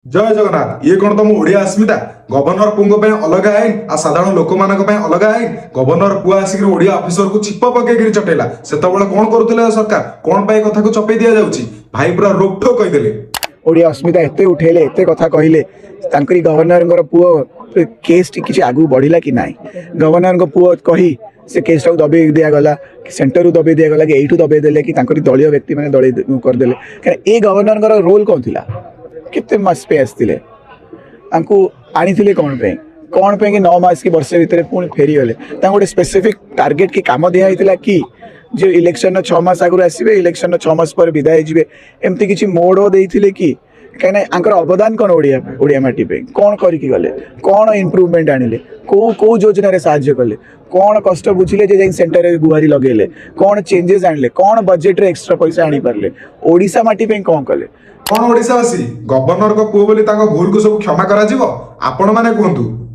जय जगन्नाथ ये कौन तुम ओडिया अस्मिता गवर्नर पुंग अलग आईन आ साधारण लोक मान अलग आईन गवर्नर पुआ आसिक ओडिया ऑफिसर को छिप पकई चटेला से कौन करुले सरकार कौन पाई कथा को चपे दि जाउची भाई पूरा रोकठोक कहीदेले ओडिया अस्मिता एते उठेले एते कथा कहले तांकरी गवर्नर पुओ केस किसी आगू बढ़िला कि ना गवर्नर पुओ कही से केस टाक दबे दिया गला सेंटर दबे दिया गला कि एठू दबे देले कि तांकरी दलीय व्यक्ति माने दले करदेले कारण ए गवर्नर रोल कौन थिला केते मास पे आसतिले तांकू आनीथिले कौन पे कि 9 मास की वर्ष भितर पुणी फेरी गले गोटे स्पेसिफिक टार्गेट की काम दिखाई कि जो इलेक्शन 6 मास आगु आसवे इलेक्शन 6 मास पर विदाय जी एमती किसी मोड़ देते कि कहीं अवदान कौन ओडिया माटी पे कौन करके गले कौन इम्प्रूवमेंट आनिले को योजन साहाय्य कले कौन कष्ट बुझिले जे सेंटर गुहारी लगेले कौन चेंजेस आनिले कौन बजेट रे एक्स्ट्रा पैसा आनी पारले ओडिशा माटी पे कौन कले कौन ओडिशावासी गवर्नर को पुओ बोली भूल को सब क्षमा करा आपण माने कहतु।